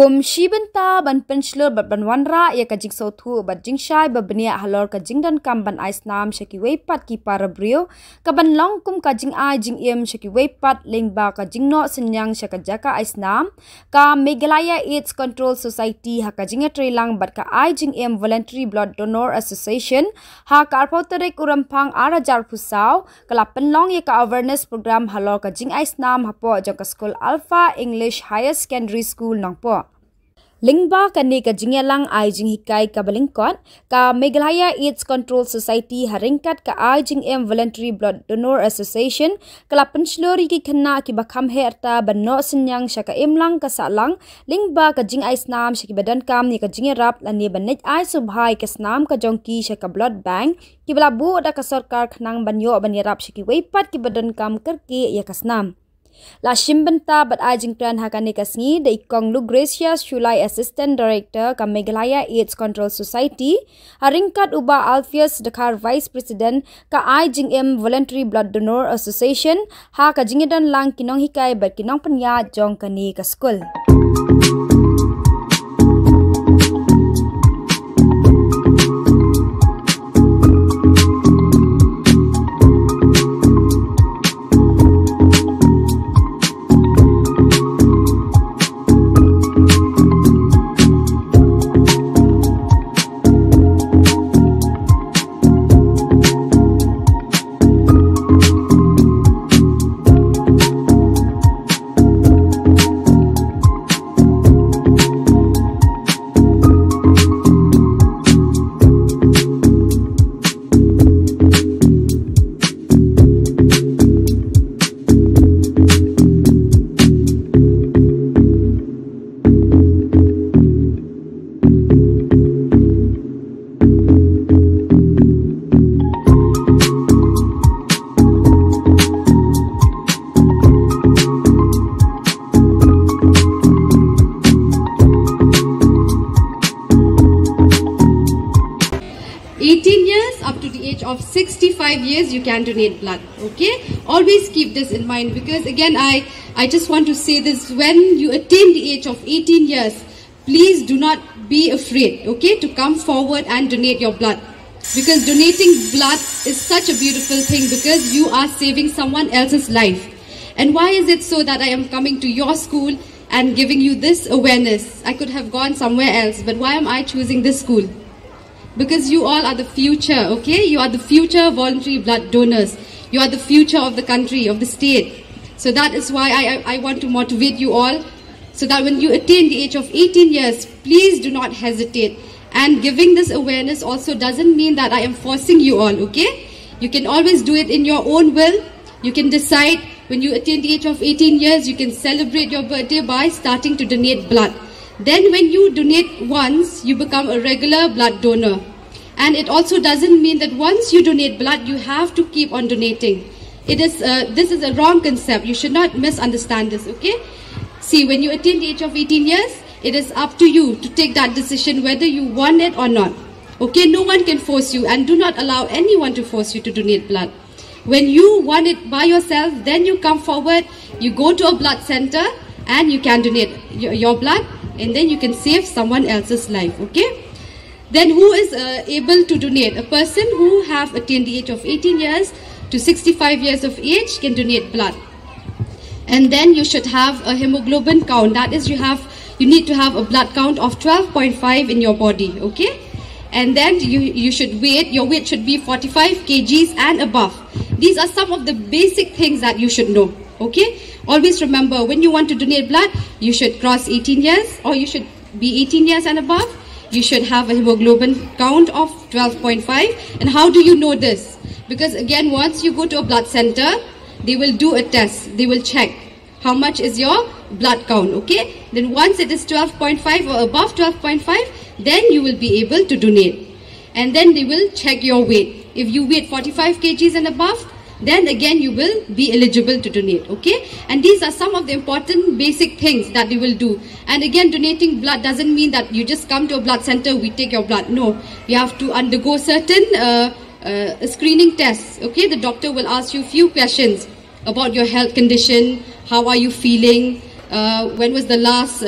Kum shibenta ban penslur ban wanra ya ka jingso thu ban jingshai ba benia halor ka jingdan kam ban ais nam shaki weipat ki para brio ka ban long kum ka jing ai jingim shaki weipat lengba ka jingno senyang shaka jaka ais nam ka Meghalaya AIDS Control Society ha ka jinga trelang bat ka ai jingim Voluntary Blood Donor Association ha ka arpoterek urampang ara jar pusau kala penlong ya ka awareness program halor ka jing ais nam hapo jaka school Alpha English Higher Secondary School nangpo Lingba kani ka jingelang ai jing hikai ka balingkot ka Meghalaya AIDS Control Society haringkat ka ai jing Voluntary Blood Donor Association kala penslori ki khana ki bakham herta banno senyang shaka imlang ka salang lingba ka jing ai snam shaki badan kam ni ka jingerap lani bannet ai subhai ka snam ka jongki shaka blood bank ki bala bu da ka sarkar khnang banyo banirap shaki weipat ki badan kam karki ya ka snam La shimbenta bat ajing plan hakane kasngi de ikong lu Gracious Shulai Assistant Director ka Meghalaya AIDS Control Society haringkat uba Alpheus Dakar Vice President ka ajing Voluntary Blood Donor Association ha ka jingidan lang kinong hikai bat kinong panya jong kani ka school. Of 65 years you can donate blood. Okay, always keep this in mind, because again I just want to say this: when you attain the age of 18 years, please do not be afraid, okay, to come forward and donate your blood, because donating blood is such a beautiful thing, because you are saving someone else's life. And why is it so that I am coming to your school and giving you this awareness? I could have gone somewhere else, but why am I choosing this school? Because you all are the future, okay? You are the future voluntary blood donors. You are the future of the country, of the state. So that is why I want to motivate you all, so that when you attain the age of 18 years, please do not hesitate. And giving this awareness also doesn't mean that I am forcing you all, okay? You can always do it in your own will. You can decide when you attain the age of 18 years, you can celebrate your birthday by starting to donate blood. Then when you donate once, you become a regular blood donor. And it also doesn't mean that once you donate blood, you have to keep on donating. This is a wrong concept. You should not misunderstand this, okay? See, when you attain the age of 18 years, it is up to you to take that decision whether you want it or not. Okay, no one can force you, and do not allow anyone to force you to donate blood. When you want it by yourself, then you come forward, you go to a blood center, and you can donate your blood. And then you can save someone else's life, okay? Then who is able to donate? A person who have attained the age of 18 years to 65 years of age can donate blood. And then you should have a hemoglobin count. That is, you need to have a blood count of 12.5 in your body, okay? And then you should your weight should be 45 kgs and above. These are some of the basic things that you should know, okay? Always remember, when you want to donate blood, you should cross 18 years, or you should be 18 years and above. You should have a hemoglobin count of 12.5. And how do you know this? Because again, once you go to a blood center, they will do a test. They will check how much is your blood count, okay? Then once it is 12.5 or above 12.5, then you will be able to donate. And then they will check your weight. If you weigh 45 kgs and above, then again you will be eligible to donate, okay? And these are some of the important basic things that they will do. And again, donating blood doesn't mean that you just come to a blood center, we take your blood. No, you have to undergo certain screening tests, okay? The doctor will ask you a few questions about your health condition, how are you feeling, when was the last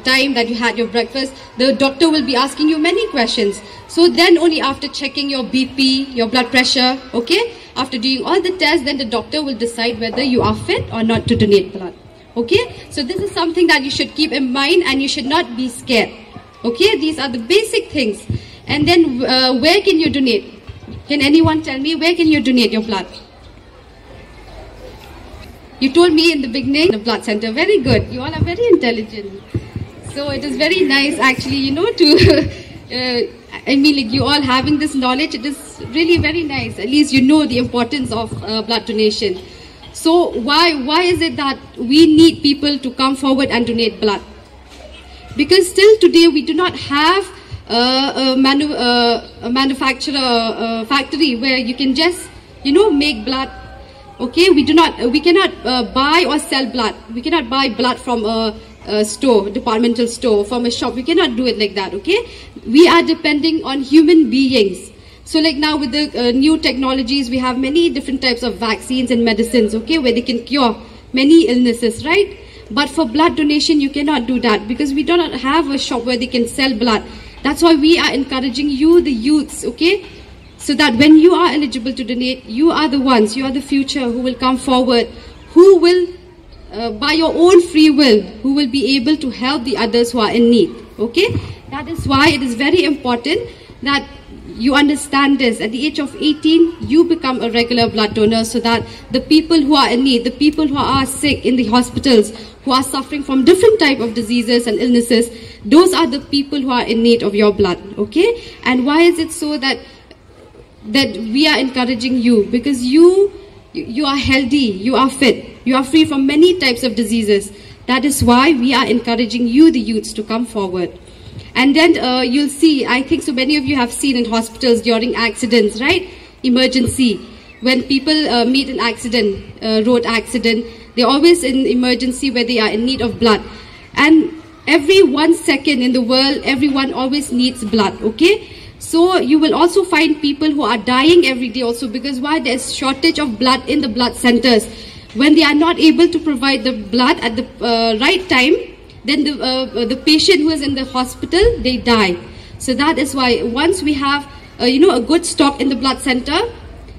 time that you had your breakfast. The doctor will be asking you many questions. So then only after checking your BP, your blood pressure, okay, after doing all the tests, then the doctor will decide whether you are fit or not to donate blood. Okay, so this is something that you should keep in mind, and you should not be scared. Okay, these are the basic things. And then where can you donate? Can anyone tell me where can you donate your blood? You told me in the beginning, the blood center. Very good. You all are very intelligent. So it is very nice actually, you know, to, I mean, like, you all having this knowledge, it is really very nice. At least you know the importance of blood donation. So why is it that we need people to come forward and donate blood? Because still today we do not have a manufacturer factory where you can just, you know, make blood. Okay, we cannot buy or sell blood. We cannot buy blood from a store, departmental store, from a shop. We cannot do it like that. Okay, we are depending on human beings. So like now with the new technologies, we have many different types of vaccines and medicines, okay, where they can cure many illnesses, right? But for blood donation, you cannot do that because we do not have a shop where they can sell blood. That's why we are encouraging you, the youths, okay? So that when you are eligible to donate, you are the ones, you are the future who will come forward, who will, by your own free will, who will be able to help the others who are in need, okay? That is why it is very important that you understand this. At the age of 18, you become a regular blood donor so that the people who are in need, the people who are sick in the hospitals, who are suffering from different type of diseases and illnesses, those are the people who are in need of your blood, okay? And why is it so that we are encouraging you? Because you are healthy, you are fit, you are free from many types of diseases. That is why we are encouraging you, the youths, to come forward. And then you'll see, I think so many of you have seen in hospitals during accidents, right? Emergency. When people meet an accident, road accident, they're always in emergency where they are in need of blood. And every 1 second in the world, everyone always needs blood, okay? So you will also find people who are dying every day also, because why? There's shortage of blood in the blood centers. When they are not able to provide the blood at the right time, then the patient who is in the hospital, they die. So that is why once we have you know, a good stock in the blood center,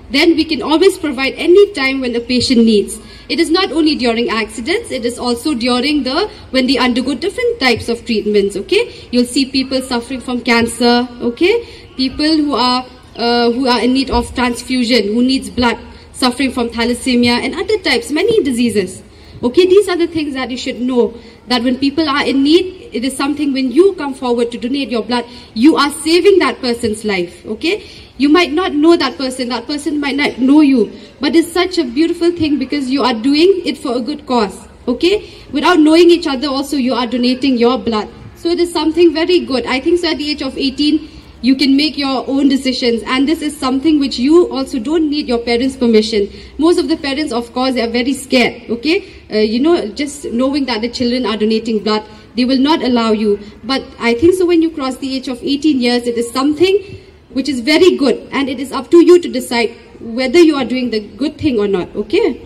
then we can always provide any time when the patient needs. It is not only during accidents, it is also during when they undergo different types of treatments, okay? You'll see people suffering from cancer, okay? People who are in need of transfusion, who needs blood, suffering from thalassemia and other types, many diseases. Okay, these are the things that you should know, that when people are in need, it is something when you come forward to donate your blood, you are saving that person's life, okay? You might not know that person might not know you, but it's such a beautiful thing because you are doing it for a good cause, okay? Without knowing each other also, you are donating your blood. So it is something very good. I think so at the age of 18, you can make your own decisions, and this is something which you also don't need your parents' permission. Most of the parents, of course, they are very scared, okay? You know, just knowing that the children are donating blood, they will not allow you. But I think so when you cross the age of 18 years, it is something which is very good, and it is up to you to decide whether you are doing the good thing or not, okay?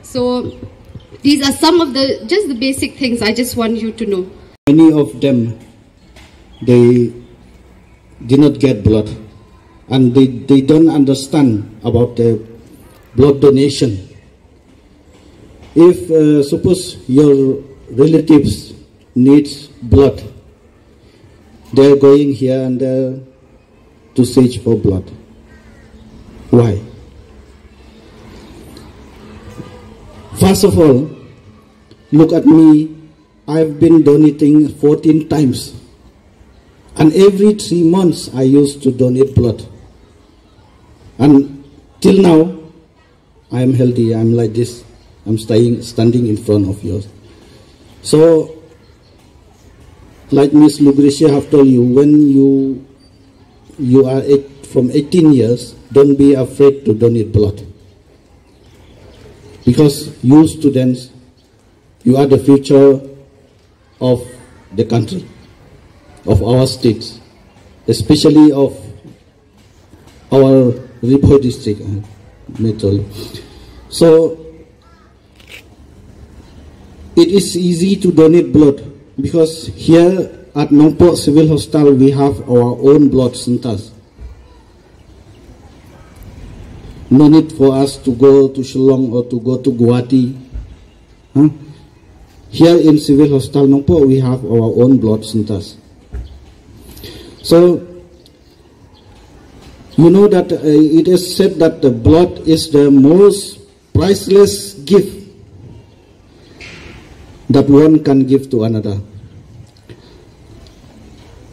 So these are some of just the basic things I just want you to know. Many of them, they did not get blood, and they don't understand about the blood donation. If suppose your relatives needs blood, they're going here and there to search for blood. Why? First of all, look at me. I've been donating 14 times. And every 3 months I used to donate blood. And till now, I'm healthy. I'm like this. I'm standing in front of you. So, like Miss Lucretia have told you, when you are from 18 years, don't be afraid to donate blood. Because you students, you are the future of the country, of our states, especially of our Bhoi district. So, it is easy to donate blood because here at Nongpok Civil Hospital we have our own blood centers. No need for us to go to CHILING or to go to Guwahati. Here in Civil Hospital Nongpok we have our own blood centers. So you know that it is said that the blood is the most priceless gift that one can give to another.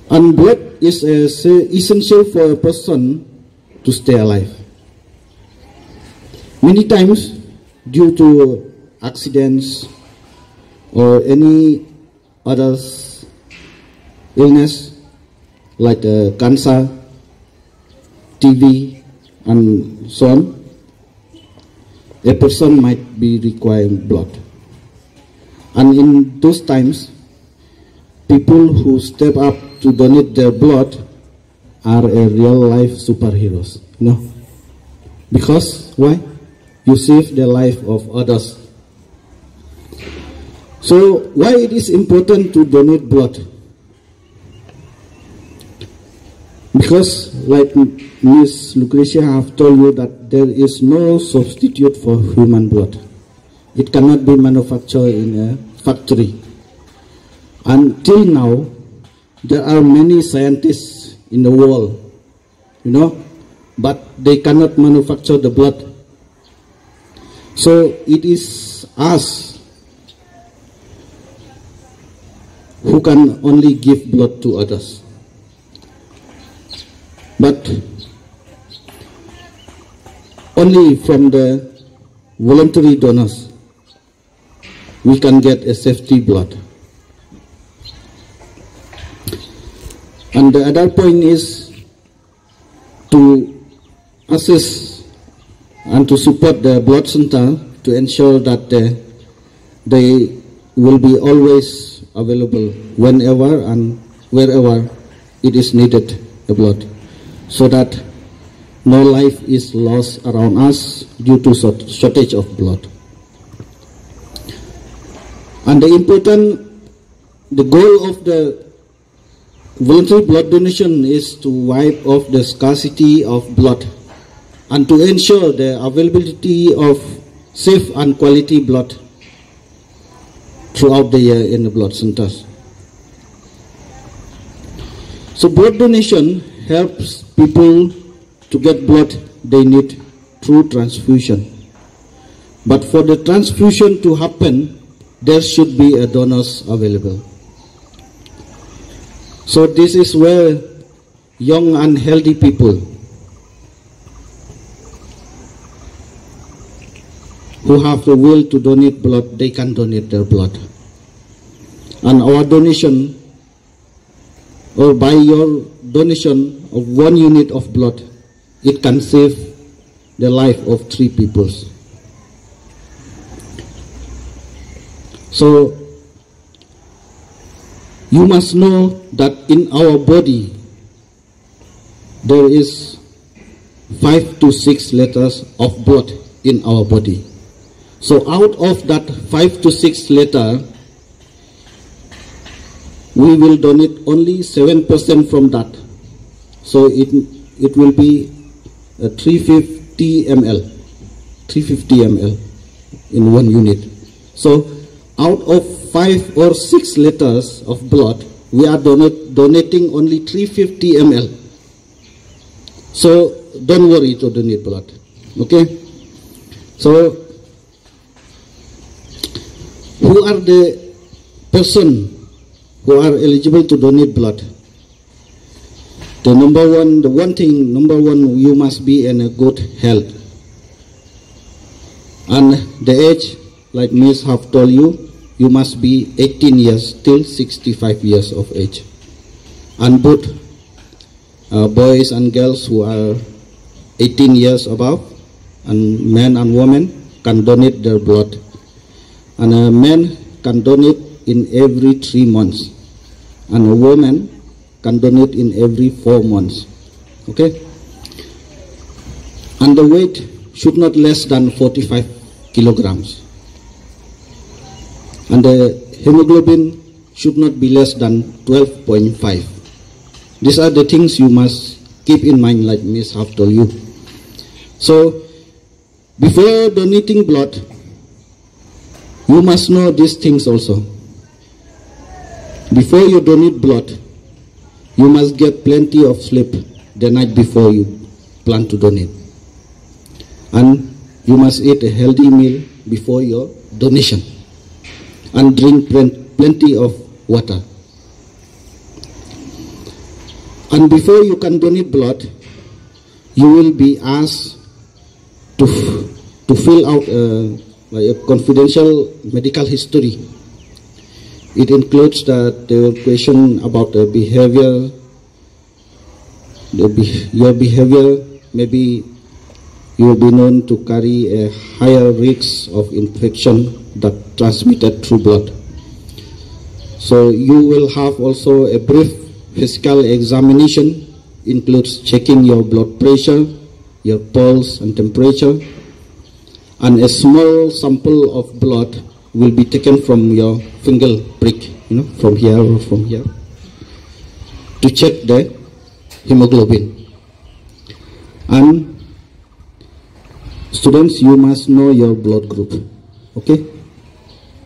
And blood is essential for a person to stay alive. Many times, due to accidents or any other illness like cancer, TB, and so on, a person might be requiring blood. And in those times, people who step up to donate their blood are a real life superheroes. You know? Because why? You save the life of others. So why it is important to donate blood? Because like Ms. Lucretia have told you that there is no substitute for human blood. It cannot be manufactured in a factory. Until now, there are many scientists in the world, you know, but they cannot manufacture the blood. So it is us who can only give blood to others. But only from the voluntary donors we can get a safety blood. And the other point is to assist and to support the blood center to ensure that they will be always available whenever and wherever it is needed, the blood, so that no life is lost around us due to shortage of blood. And the goal of the voluntary blood donation is to wipe off the scarcity of blood and to ensure the availability of safe and quality blood throughout the year in the blood centers. So blood donation helps people to get blood they need through transfusion. But for the transfusion to happen, there should be a donors available. So this is where young and healthy people who have the will to donate blood, they can donate their blood. And our donation, or by your donation of 1 unit of blood, it can save the life of 3 people. So you must know that in our body there is 5 to 6 liters of blood in our body. So out of that 5 to 6 liters, we will donate only 7% from that. So it will be 350 ml in 1 unit. So out of 5 or 6 liters of blood, we are donating only 350 ml. So don't worry to donate blood. Okay? So who are the person who are eligible to donate blood? Number one, you must be in a good health. And the age, like Ms. have told you, you must be 18 years till 65 years of age. And both boys and girls who are 18 years above, and men and women can donate their blood. And a man can donate in every 3 months, and a woman can donate in every 4 months. Okay? And the weight should not less than 45 kilograms. and the hemoglobin should not be less than 12.5. These are the things you must keep in mind, like Miss have told you. So, before donating blood, you must know these things also. Before you donate blood, you must get plenty of sleep the night before you plan to donate. And you must eat a healthy meal before your donation. And drink plenty of water. And before you can donate blood, you will be asked to fill out a confidential medical history. It includes the question about the behavior, your behavior. Maybe you will be known to carry a higher risk of infection that transmitted through blood. So you will have also a brief physical examination, includes checking your blood pressure, your pulse and temperature, and a small sample of blood will be taken from your finger prick, from here or from here, to check the hemoglobin. And students, you must know your blood group, okay?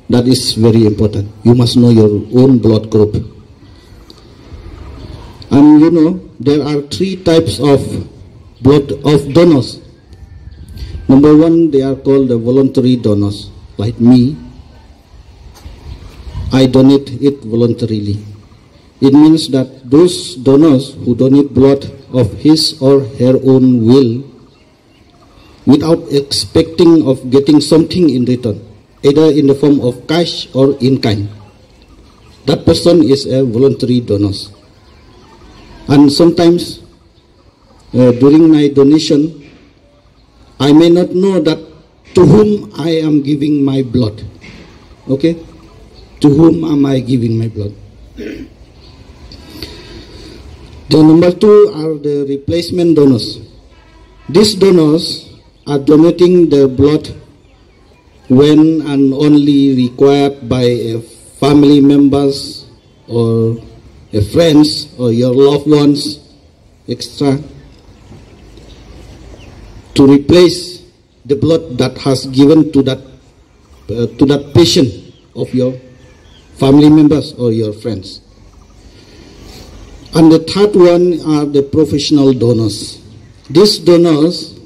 That is very important. You must know your own blood group. And there are 3 types of blood of donors. Number 1, they are called the voluntary donors. Like me, I donate it voluntarily. It means that those donors who donate blood of his or her own will, without expecting of getting something in return, either in the form of cash or in kind, that person is a voluntary donor. And sometimes during my donation, I may not know that to whom I am giving my blood. Okay? To whom am I giving my blood? The number 2 are the replacement donors. These donors are donating their blood when and only required by a family members or a friends or your loved ones extra, to replace the blood that has given to that patient of your family members or your friends. And the third one are the professional donors. These donors,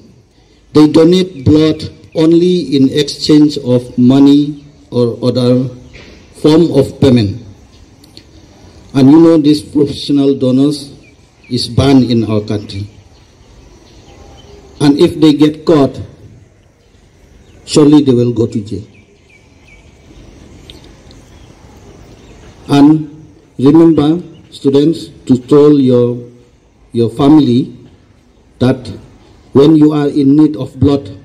they donate blood only in exchange of money or other form of payment. And these professional donors is banned in our country. And if they get caught, surely they will go to jail. And remember, students, to tell your family that when you are in need of blood,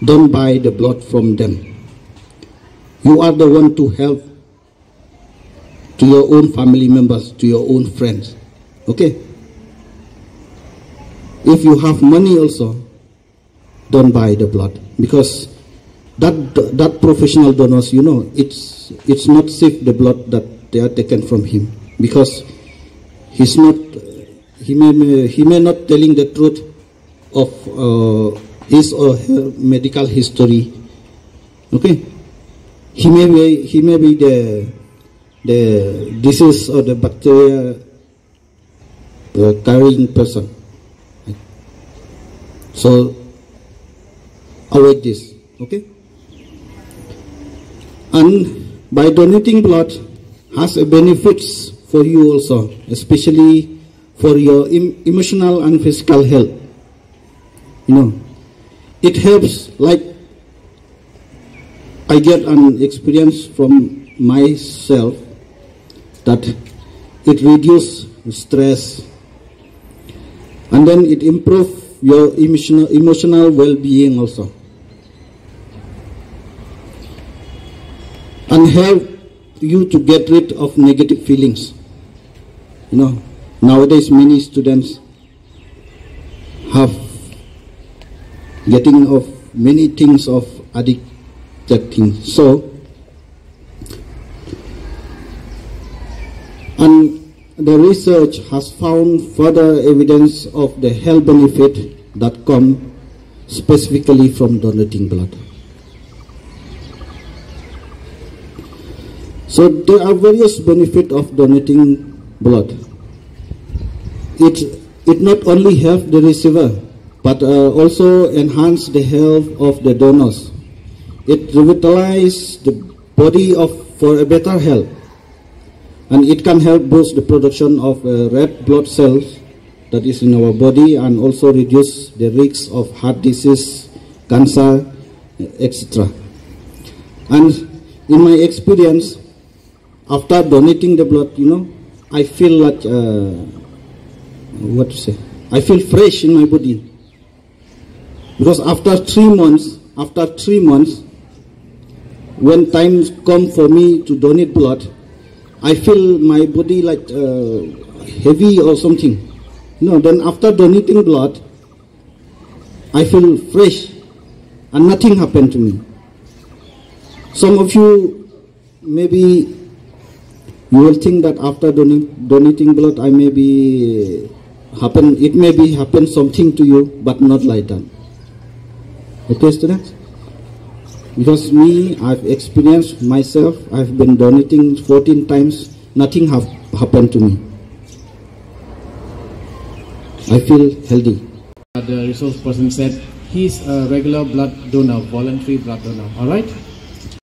don't buy the blood from them. You are the one to help to your own family members, to your own friends. Okay? If you have money also, don't buy the blood, because that professional donors, it's not safe, the blood that they are taken from him, because he may not telling the truth of his or her medical history. Okay, he may be the disease or the bacteria carrying person. So avoid this. Okay. And by donating blood has a benefits for you also, especially for your emotional and physical health. It helps, like I get an experience from myself, that it reduces stress, and then it improves your emotional well-being also, and help you to get rid of negative feelings. Nowadays many students have getting of many things of addicted things. So the research has found further evidence of the health benefit that come specifically from donating blood. So there are various benefits of donating blood. It not only helps the receiver, but also enhance the health of the donors. It revitalizes the body for a better health, and it can help boost the production of red blood cells that is in our body, and also reduce the risk of heart disease, cancer, etc. And in my experience, after donating the blood, I feel like I feel fresh in my body, because after 3 months, when times come for me to donate blood, I feel my body like heavy or something. Then after donating blood, I feel fresh and nothing happened to me. Some of you, maybe you will think that after donating blood, it may be happen something to you, but not like that. Okay, students? Because me, I've experienced myself, I've been donating 14 times, nothing have happened to me. I feel healthy. The resource person said he's a regular blood donor, voluntary blood donor, alright?